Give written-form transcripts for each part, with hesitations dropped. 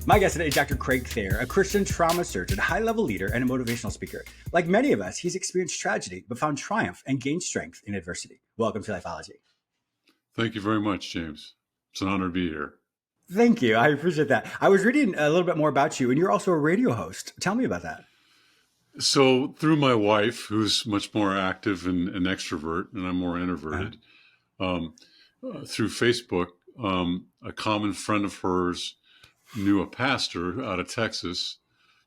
My guest today is Dr. Craig Thayer, a Christian trauma surgeon, high-level leader, and a motivational speaker. Like many of us, he's experienced tragedy, but found triumph and gained strength in adversity. Welcome to Lifeology. Thank you very much, James. It's an honor to be here. Thank you. I appreciate that. I was reading a little bit more about you, and you're also a radio host. Tell me about that. So through my wife, who's much more active and an extrovert, and I'm more introverted, through Facebook, a common friend of hers knew a pastor out of Texas,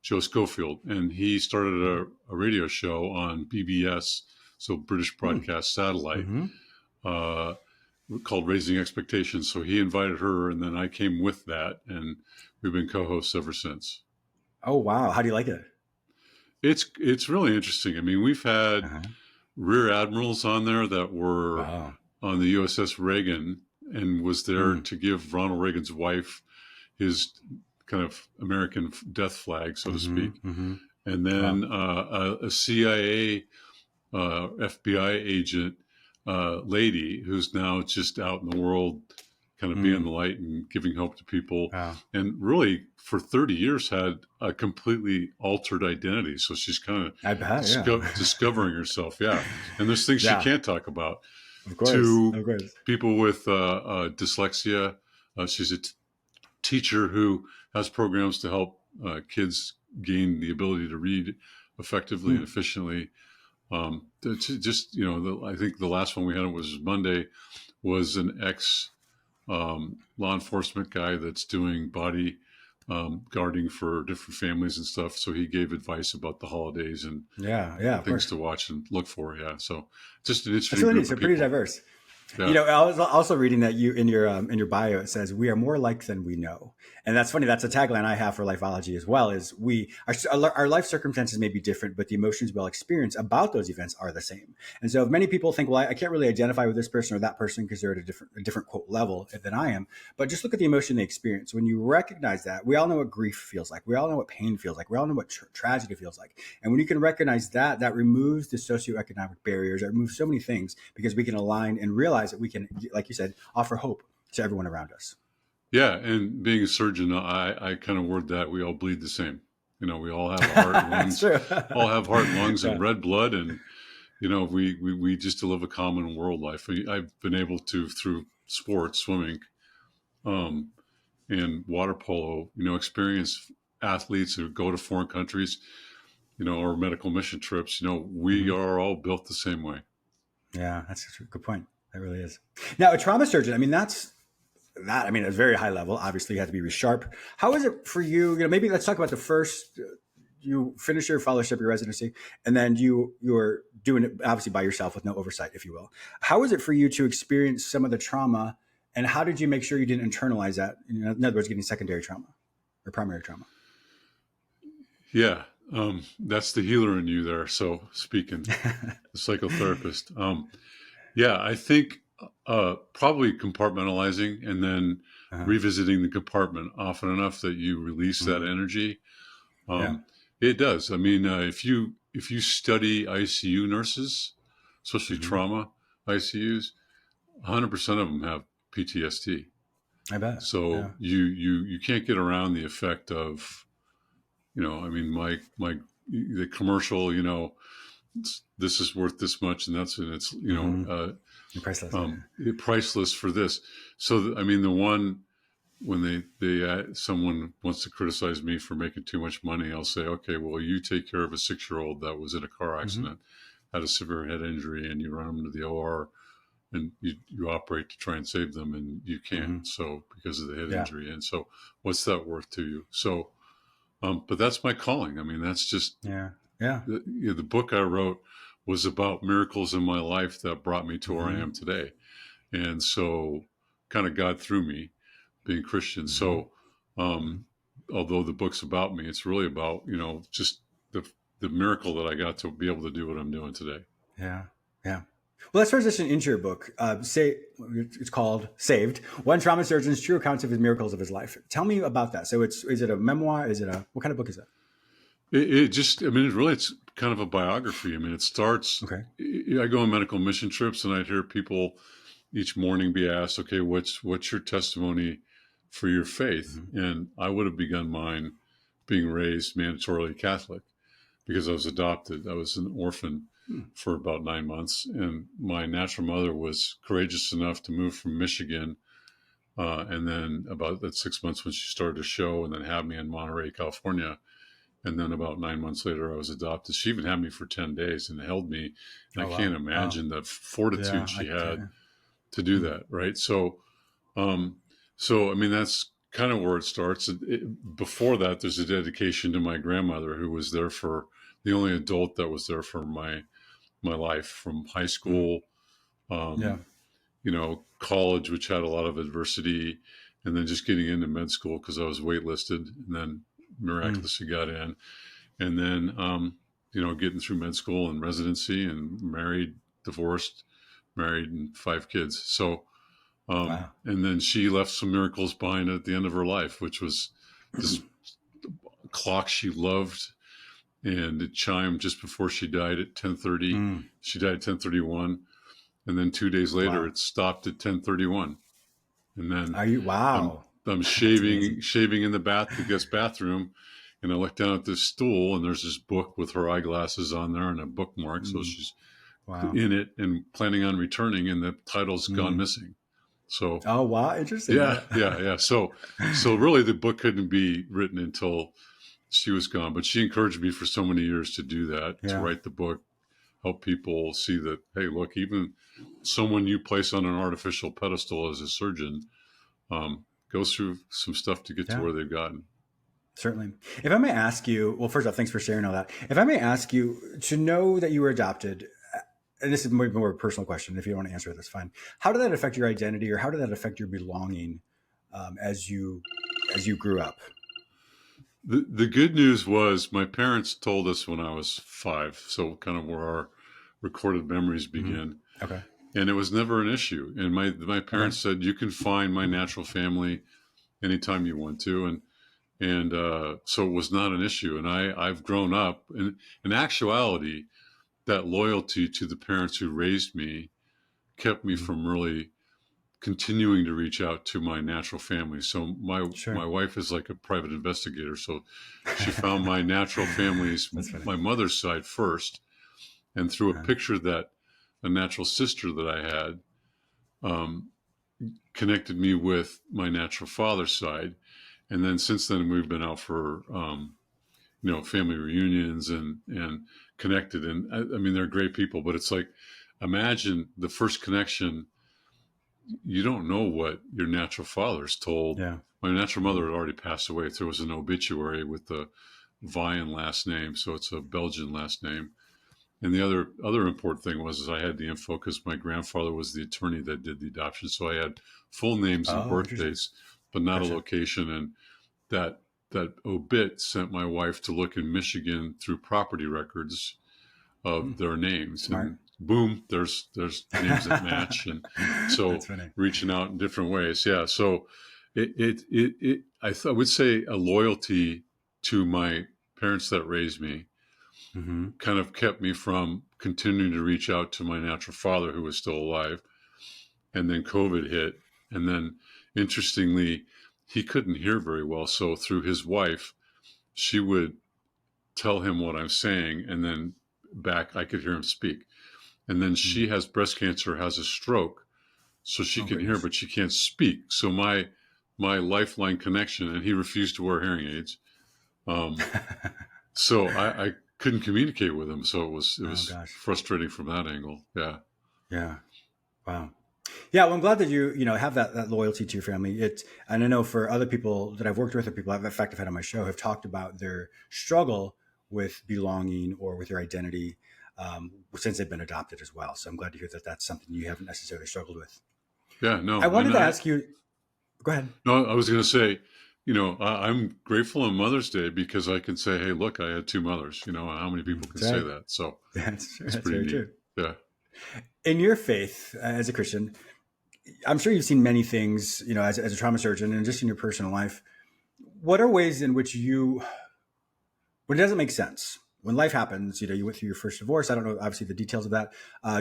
Joe Schofield, and he started a radio show on BBS, so British Broadcast Satellite, called Raising Expectations. So he invited her, and then I came with that, and we've been co-hosts ever since. Oh, wow. How do you like it? It's really interesting. I mean, we've had rear admirals on there that were on the USS Reagan and was there to give Ronald Reagan's wife his kind of American death flag, so to speak. And then a CIA, FBI agent lady who's now just out in the world kind of being the light and giving hope to people. And really, for 30 years, had a completely altered identity. So she's kind of discovering herself. Yeah. And there's things she can't talk about. Of course. To people with dyslexia. She's a teacher who has programs to help kids gain the ability to read effectively and efficiently. Just, you know, I think the last one we had was Monday, was an ex law enforcement guy that's doing body guarding for different families and stuff. So he gave advice about the holidays and things to watch and look for. Yeah. So just an interesting group of people. Pretty diverse. Yeah. You know, I was also reading that you in your bio, it says, "We are more alike than we know." And that's funny. That's a tagline I have for Lifeology as well, is our life circumstances may be different, but the emotions we'll experience about those events are the same. And so if many people think, well, I can't really identify with this person or that person because they're at a different quote level than I am, but just look at the emotion they experience. When you recognize that, we all know what grief feels like. We all know what pain feels like. We all know what tragedy feels like. And when you can recognize that, that removes the socioeconomic barriers. It removes so many things because we can align and realize that we can, like you said, offer hope to everyone around us. Yeah. And being a surgeon, I kind of word that we all bleed the same. You know, we all have heart and lungs, all have heart, lungs, and red blood. And, you know, we just live a common world life. I've been able to, through sports, swimming, and water polo, you know, experience athletes who go to foreign countries, you know, or medical mission trips. You know, we are all built the same way. Yeah, that's a good point. That really is. Now, a trauma surgeon, I mean, it's very high level. Obviously, you have to be sharp. How is it for you? You know, maybe let's talk about the first, you finish your fellowship, your residency, and then you're doing it obviously by yourself with no oversight, if you will. How is it for you to experience some of the trauma, and how did you make sure you didn't internalize that? In other words, getting secondary trauma or primary trauma? Yeah. That's the healer in you there. So speaking, the psychotherapist. Yeah, I think probably compartmentalizing and then revisiting the compartment often enough that you release that energy. It does. I mean, if you study ICU nurses, especially trauma ICUs, 100% of them have PTSD. I bet. So you can't get around the effect of, you know, I mean, the commercial, you know, this is worth this much, and it's you know priceless, priceless for this. So I mean, the one when someone wants to criticize me for making too much money, I'll say, okay, well, you take care of a 6-year-old that was in a car accident, had a severe head injury, and you run them to the OR, and you operate to try and save them, and you can't, so because of the head injury, and so what's that worth to you? So. But that's my calling. I mean, that's just the book I wrote was about miracles in my life that brought me to where I am today. And so kind of God through me being Christian. So although the book's about me, it's really about, you know, just the miracle that I got to be able to do what I'm doing today. Yeah. Yeah. Well, let's transition into your book. It's called Saved: One Trauma Surgeon's True Accounts of His Miracles of His Life. Tell me about that. So is it a memoir? What kind of book is that? It's kind of a biography. I mean, it starts, I go on medical mission trips and I'd hear people each morning be asked, okay, what's your testimony for your faith. Mm-hmm. And I would have begun mine being raised mandatorily Catholic because I was adopted. I was an orphan for about 9 months. And my natural mother was courageous enough to move from Michigan. And then about that 6 months when she started to show and then have me in Monterey, California. And then about 9 months later, I was adopted. She even had me for 10 days and held me. And Oh, I wow. can't imagine the fortitude Yeah, she I had can. to do that. Right. Um, I mean, that's kind of where it starts. Before that, there's a dedication to my grandmother, who was there for the only adult that was there for my life from high Mm. school, Yeah. um, college, which had a lot of adversity, and then just getting into med school because I was waitlisted and then Mm. miraculously got in. And then, getting through med school and residency and married, divorced, married, and 5 kids. So, Wow. and then she left some miracles behind at the end of her life, which was this clock she loved, and it chimed just before she died at 10:30. Mm. She died at 10:31, and then 2 days later Wow. it stopped at 10:31. And then Are you? I'm Wow. I'm That's amazing. shaving in the guest bathroom, and I look down at this stool, and there's this book with her eyeglasses on there and a bookmark. So Mm. she's Wow. in it and planning on returning, and the title's gone Mm. missing. So Oh, wow. Interesting. yeah, yeah, yeah. So really, the book couldn't be written until she was gone. But she encouraged me for so many years to do that, to Yeah. write the book, help people see that, hey, look, even someone you place on an artificial pedestal as a surgeon goes through some stuff to get to Yeah. where they've gotten. Certainly. If I may ask you, well, first off, thanks for sharing all that. If I may ask you to know that you were adopted, and this is more of a personal question. If you don't want to answer it, that's fine. How did that affect your identity, or how did that affect your belonging as you grew up? The good news was my parents told us when I was 5, so kind of where our recorded memories Mm-hmm. begin. Okay. And it was never an issue. And my Okay. parents said, you can find my natural family anytime you want to. And so it was not an issue. And I've grown up. And in actuality, that loyalty to the parents who raised me kept me Mm-hmm. from really continuing to reach out to my natural family. So my Sure. wife is like a private investigator. So she found my natural family's, That's funny. my mother's side first. And through a Uh, picture that a natural sister that I had, um, connected me with my natural father's side. And then since then, we've been out for, family reunions and connected. And I mean, they're great people, but it's like, imagine the first connection. You don't know what your natural father's told. yeah. My natural Mm-hmm. mother had already passed away. There was an obituary with the Vian last name. So it's a Belgian last name. And the other important thing was is I had the info because my grandfather was the attorney that did the adoption. So I had full names and Oh, birth interesting. dates, but not a Gotcha. location. And that obit sent my wife to look in Michigan through property records of Mm. their names, Smart. and boom, there's names that match. And so That's funny. reaching out in different ways. Yeah. So I would say a loyalty to my parents that raised me Mm-hmm. kind of kept me from continuing to reach out to my natural father who was still alive. And then COVID hit. And then interestingly, he couldn't hear very well. So through his wife, she would tell him what I'm saying. And then back, I could hear him speak. And then Mm. she has breast cancer, has a stroke. So she Oh, can hear, goodness. but she can't speak. So my lifeline connection, and he refused to wear hearing aids. So I couldn't communicate with him. So it Oh, was gosh. frustrating from that angle. Yeah. Yeah. Wow. Yeah, well, I'm glad that you have that loyalty to your family. And I know for other people that I've worked with, or people I've in fact I've had on my show, have talked about their struggle with belonging or with their identity since they've been adopted as well. So I'm glad to hear that that's something you haven't necessarily struggled with. Yeah. I No. wanted And to ask you. Go ahead. no, I was going to say, I'm grateful on Mother's Day because I can say, hey, look, I had 2 mothers. How many people can That's say right. that? So That's true. it's That's pretty very neat. true. Yeah. In your faith as a Christian, I'm sure you've seen many things, as a trauma surgeon and just in your personal life. What are ways in which when it doesn't make sense, when life happens, you went through your first divorce. I don't know, obviously, the details of that.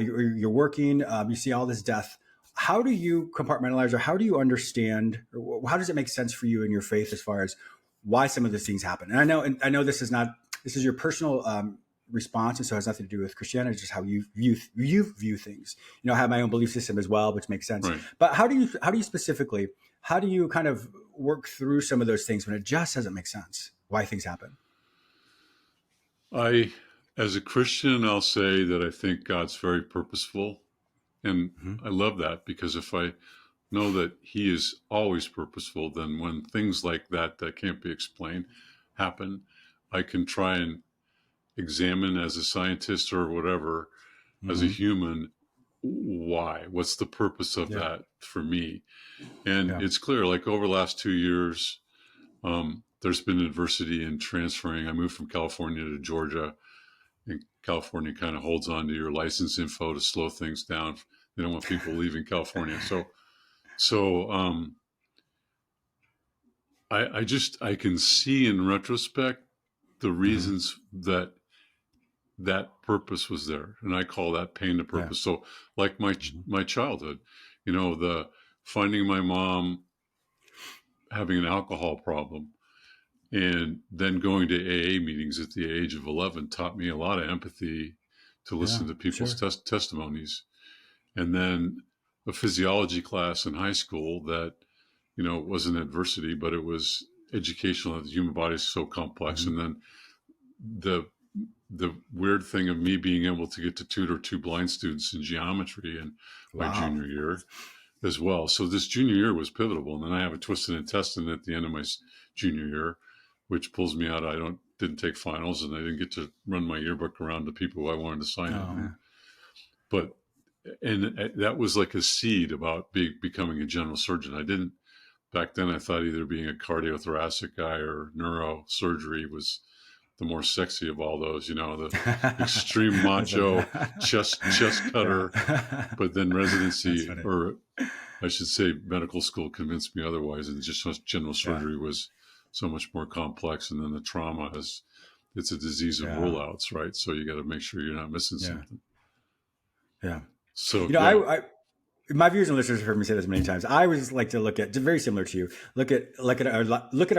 You're working, you see all this death. how do you compartmentalize, or how do you understand, or how does it make sense for you in your faith as far as why some of these things happen? And I know this is your personal response, and so it has nothing to do with Christianity. It's just how you view things. You know, I have my own belief system as well, which makes sense. Right. But how do you specifically, how do you kind of work through some of those things when it just doesn't make sense why things happen? As a Christian, I'll say that I think God's very purposeful. And Mm-hmm. I love that, because if I know that he is always purposeful, then when things like that can't be explained happen, I can try and examine, as a scientist or whatever, as a Mm-hmm. human, what's the purpose of Yeah. that for me? And Yeah. it's clear, like over the last 2 years, there's been adversity in transferring. I moved from California to Georgia, and California kind of holds on to your license info to slow things down. They don't want people leaving California. So I can see in retrospect the Mm-hmm. reasons that purpose was there, and I call that pain to Yeah. purpose. So, like Mm-hmm. my childhood, the finding my mom having an alcohol problem, and then going to AA meetings at the age of 11 taught me a lot of empathy to Yeah. listen to people's Sure. testimonies. And then a physiology class in high school that, wasn't adversity, but it was educational. The human body is so complex. Mm-hmm. And then the the weird thing of me being able to get to tutor two blind students in geometry in my Wow. junior year as well. So this junior year was pivotal. And then I have a twisted intestine at the end of my junior year, which pulls me out. Didn't take finals, and I didn't get to run my yearbook around to people who I wanted to sign it. Oh, yeah. But that was like a seed about becoming a general surgeon. I didn't back then. I thought either being a cardiothoracic guy or neurosurgery was the more sexy of all those. The extreme That's funny. macho chest cutter. Yeah. But then That's residency, funny. or I should say medical school, convinced me otherwise, and just general Yeah. surgery was so much more complex. And then the trauma it's a disease of Yeah. rollouts, right? So you got to make sure you're not missing Yeah. something. Yeah. So You know, yeah, my viewers and listeners have heard me say this many times. I always like to look at, very similar to you, look at our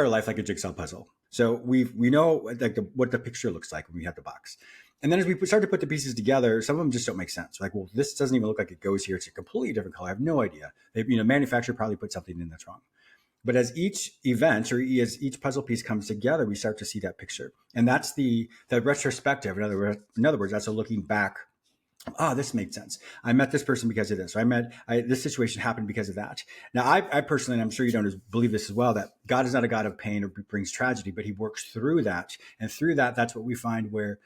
life like a jigsaw puzzle. So we know like what the picture looks like when we have the box, and then as we start to put the pieces together, some of them just don't make sense. Like, well, this doesn't even look like it goes here. It's a completely different color. I have no idea. Manufacturer probably put something in that's wrong. But as each event, or as each puzzle piece comes together, we start to see that picture, and that's the retrospective. In other words, that's a looking back. Oh, this made sense. I met this person because of this. Or this situation happened because of that. Now, I personally, and I'm sure you don't believe this as well, that God is not a God of pain or brings tragedy, but he works through that. And through that, that's what we find where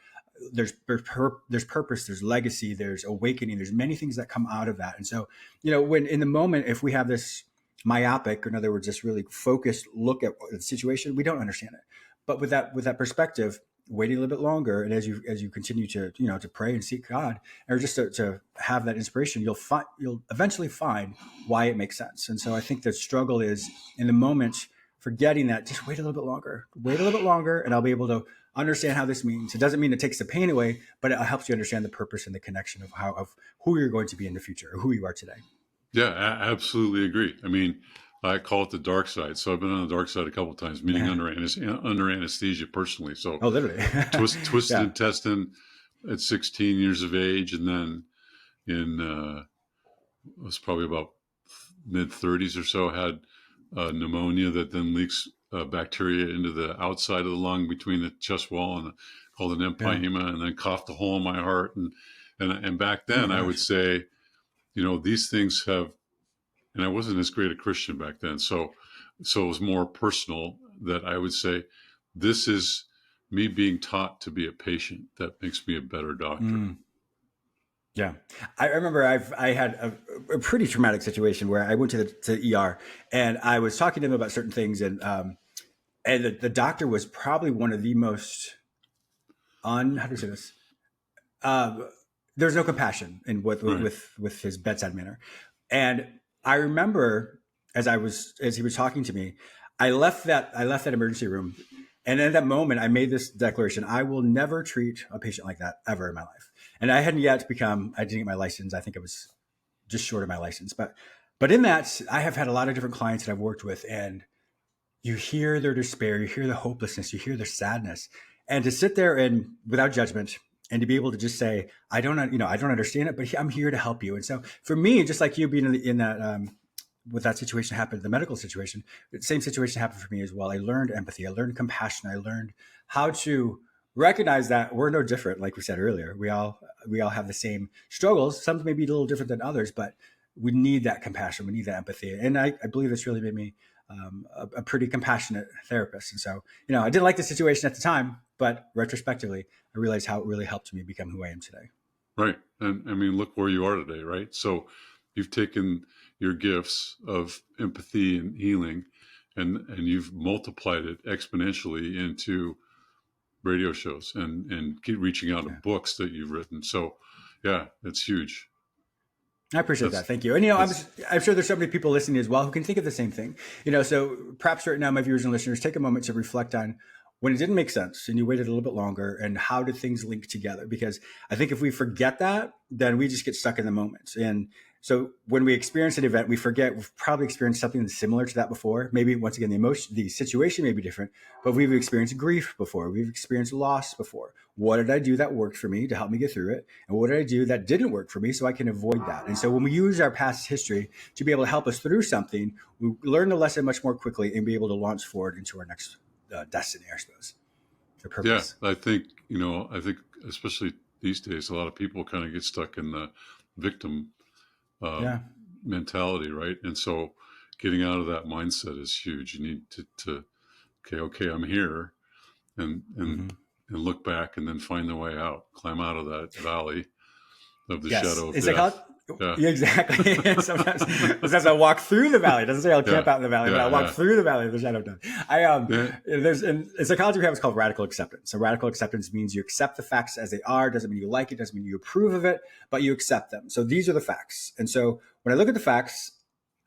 there's purpose, there's legacy, there's awakening, there's many things that come out of that. And so, when in the moment, if we have this myopic, or in other words, this really focused look at the situation, we don't understand it. But with that perspective, waiting a little bit longer, and as you continue to to pray and seek God, or just to have that inspiration, you'll eventually find why it makes sense. And so I think the struggle is in the moment forgetting that, just wait a little bit longer, and I'll be able to understand how this means. It doesn't mean it takes the pain away, but it helps you understand the purpose and the connection of who you're going to be in the future, or who you are today. yeah, absolutely agree. I mean, I call it the dark side. So I've been on the dark side a couple of times, meaning under anesthesia personally. So Oh, literally. twisted Yeah. intestine at 16 years of age, and then in it was probably about mid 30s or so, had pneumonia that then leaks bacteria into the outside of the lung between the chest wall, and called an Yeah. empyema, and then coughed a hole in my heart. And back Oh my then I would gosh. say, these things have, and I wasn't as great a Christian back then. So it was more personal, that I would say, this is me being taught to be a patient that makes me a better doctor. Mm. Yeah, I remember I had a pretty traumatic situation where I went to ER, and I was talking to him about certain things, and the doctor was probably one of the most how do you say this? There's no compassion in Right. with his bedside manner, and I remember as he was talking to me, I left that emergency room, and at that moment I made this declaration: I will never treat a patient like that ever in my life. And I didn't get my license. I think I was just short of my license. But in that, I have had a lot of different clients that I've worked with, and you hear their despair, you hear the hopelessness, you hear their sadness, and to sit there and without judgment and to be able to just say, I don't, I don't understand it, but I'm here to help you. And so for me, just like you being in that, with that situation happened, the medical situation, the same situation happened for me as well. I learned empathy, I learned compassion, I learned how to recognize that we're no different. Like we said earlier, we all have the same struggles. Some may be a little different than others, but we need that compassion, we need that empathy. And I believe this really made me a pretty compassionate therapist. And so, I didn't like the situation at the time, but retrospectively, I realized how it really helped me become who I am today. Right. And I mean, look where you are today, right? So you've taken your gifts of empathy and healing and you've multiplied it exponentially into radio shows and keep reaching out to books that you've written. So yeah, it's huge. I appreciate that. Thank you. And, I'm sure there's so many people listening as well who can think of the same thing. So perhaps right now, my viewers and listeners, take a moment to reflect on when it didn't make sense and you waited a little bit longer, and how did things link together? Because I think if we forget that, then we just get stuck in the moment. And so when we experience an event, we forget we've probably experienced something similar to that before. Maybe once again, the situation may be different, but we've experienced grief before. We've experienced loss before. What did I do that worked for me to help me get through it? And what did I do that didn't work for me so I can avoid that? And so when we use our past history to be able to help us through something, we learn the lesson much more quickly and be able to launch forward into our next destiny, I suppose, or purpose. Yeah, I think especially these days, a lot of people kind of get stuck in the victim mentality, right? And so getting out of that mindset is huge. You need to okay, I'm here, and look back and then find the way out, climb out of that valley of the shadow of death. Yeah, exactly. Sometimes I walk through the valley. It doesn't say I'll camp out in the valley, but I walk through the valley of the shadow of death. There's in psychology we have what's called radical acceptance. So radical acceptance means you accept the facts as they are. Doesn't mean you like it. Doesn't mean you approve of it, but you accept them. So these are the facts. And so when I look at the facts,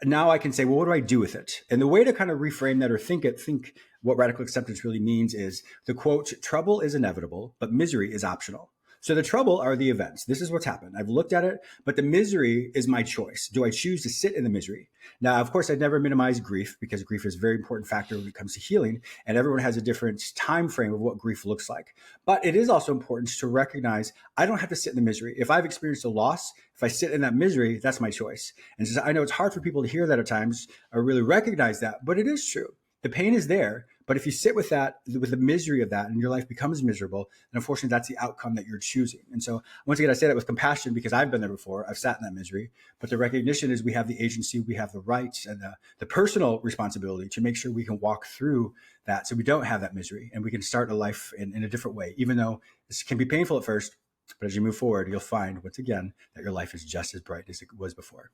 now I can say, well, what do I do with it? And the way to kind of reframe that or think what radical acceptance really means is the quote, trouble is inevitable, but misery is optional. So the trouble are the events. This is what's happened. I've looked at it, but the misery is my choice. Do I choose to sit in the misery? Now, of course, I'd never minimize grief, because grief is a very important factor when it comes to healing, and everyone has a different time frame of what grief looks like. But it is also important to recognize I don't have to sit in the misery. If I've experienced a loss, if I sit in that misery, that's my choice. And so I know it's hard for people to hear that at times or really recognize that, but it is true. The pain is there, but if you sit with that, with the misery of that, and your life becomes miserable, then unfortunately that's the outcome that you're choosing. And so once again, I say that with compassion because I've been there before. I've sat in that misery, but the recognition is we have the agency, we have the rights and the personal responsibility to make sure we can walk through that so we don't have that misery and we can start a life in a different way, even though this can be painful at first. But as you move forward, you'll find once again that your life is just as bright as it was before.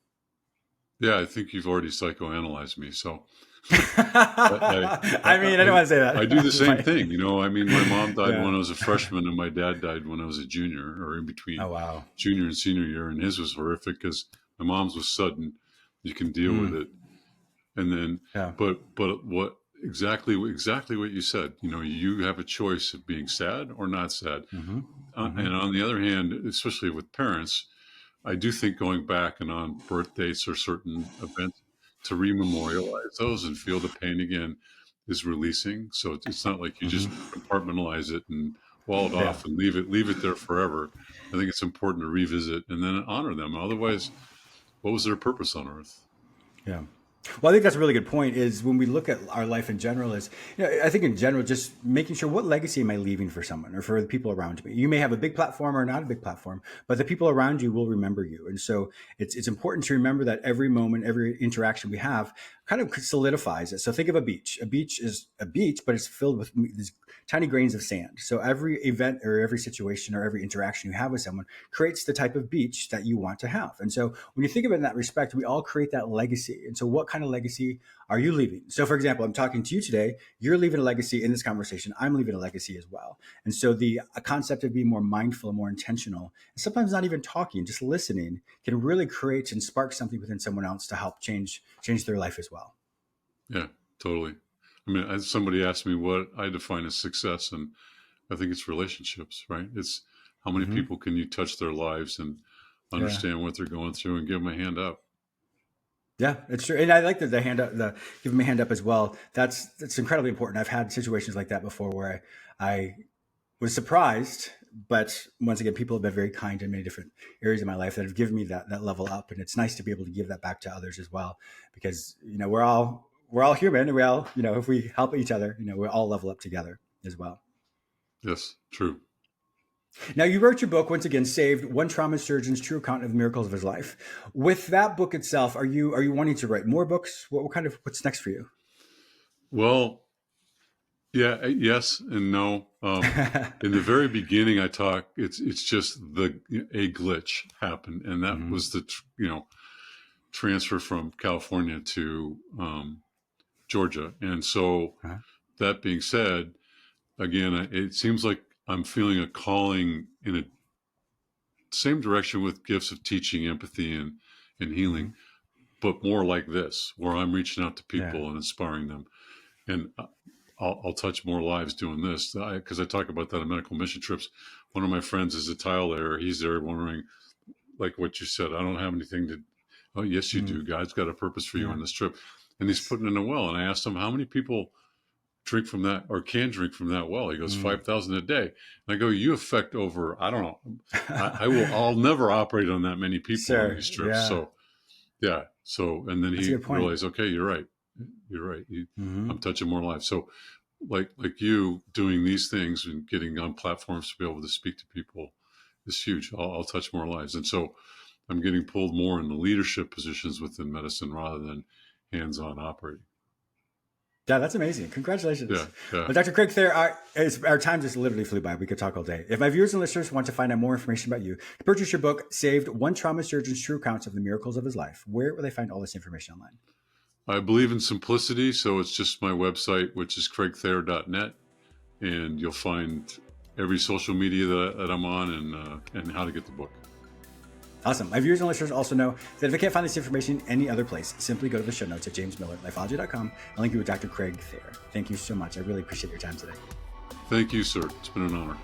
Yeah, I think you've already psychoanalyzed me. So, I don't want to say that. I do the same thing. I mean, my mom died when I was a freshman, and my dad died when I was a junior, or in between junior and senior year. And his was horrific because my mom's was sudden. You can deal with it, and then, but what exactly what you said. You have a choice of being sad or not sad. And on the other hand, especially with parents, I do think going back and on birth dates or certain events to rememorialize those and feel the pain again is releasing. So it's not like you just compartmentalize it and wall it off and leave it there forever. I think it's important to revisit and then honor them. Otherwise, what was their purpose on earth? Yeah. Well, I think that's a really good point is when we look at our life in general is, I think in general, just making sure what legacy am I leaving for someone or for the people around me? You may have a big platform or not a big platform, but the people around you will remember you. And so it's important to remember that every moment, every interaction we have kind of solidifies it. So think of a beach. A beach is a beach, but it's filled with these tiny grains of sand. So every event or every situation or every interaction you have with someone creates the type of beach that you want to have. And so when you think of it in that respect, we all create that legacy. And so what kind of legacy are you leaving? So for example, I'm talking to you today, you're leaving a legacy in this conversation. I'm leaving a legacy as well. And so the concept of being more mindful and more intentional, and sometimes not even talking, just listening can really create and spark something within someone else to help change their life as well. Yeah, totally. I mean, somebody asked me what I define as success, and I think it's relationships, right? It's how many people can you touch their lives and Yeah. understand what they're going through, and give them a hand up. Yeah, it's true. And I like the hand up, the give them a hand up as well. That's incredibly important. I've had situations like that before where I was surprised, but once again, people have been very kind in many different areas of my life that have given me that level up. And it's nice to be able to give that back to others as well, because, we're all human, and we all, if we help each other, we all level up together as well. Yes, true. Now, you wrote your book, once again, Saved, One Trauma Surgeon's True Account of the Miracles of His Life. With that book itself, are you wanting to write more books? What's next for you? Well, yeah, yes and no. In the very beginning, it's just a glitch happened, and that Mhm. was the transfer from California to Georgia. And so, Uh-huh. that being said, again, it seems like I'm feeling a calling in a same direction with gifts of teaching, empathy, and healing, Mhm. but more like this, where I'm reaching out to Yeah. people and inspiring them. And I'll touch more lives doing this, because I talk about that on medical mission trips. One of my friends is a tile layer. He's there wondering, like what you said, I don't have anything to. Oh, yes, you do. Mm. God's got a purpose for you Yeah. on this trip, and he's putting in a well. And I asked him how many people drink from that or can drink from that well. He goes, Mm. 5,000 a day. And I go, you affect over, I don't know. I'll never operate on that many people on Sure. these trips. Yeah. So yeah. So, and then That's a he good point. realized, okay, you're right. You're right. I'm Hmm. touching more lives. So like you doing these things and getting on platforms to be able to speak to people is huge. I'll touch more lives. And so I'm getting pulled more in the leadership positions within medicine rather than hands-on operating. Yeah, that's amazing. Congratulations. Yeah. Yeah. Well, Dr. Craig Thayer, our time just literally flew by. We could talk all day. If my viewers and listeners want to find out more information about you, purchase your book, Saved, One Trauma Surgeon's True Accounts of the Miracles of His Life, where will they find all this information online? I believe in simplicity. So it's just my website, which is craigthayer.net. And you'll find every social media that I'm on, and how to get the book. Awesome. My viewers and listeners also know that if they can't find this information any other place, simply go to the show notes at jamesmillerlifeology.com and link you with Dr. Craig Thayer. Thank you so much. I really appreciate your time today. Thank you, sir. It's been an honor.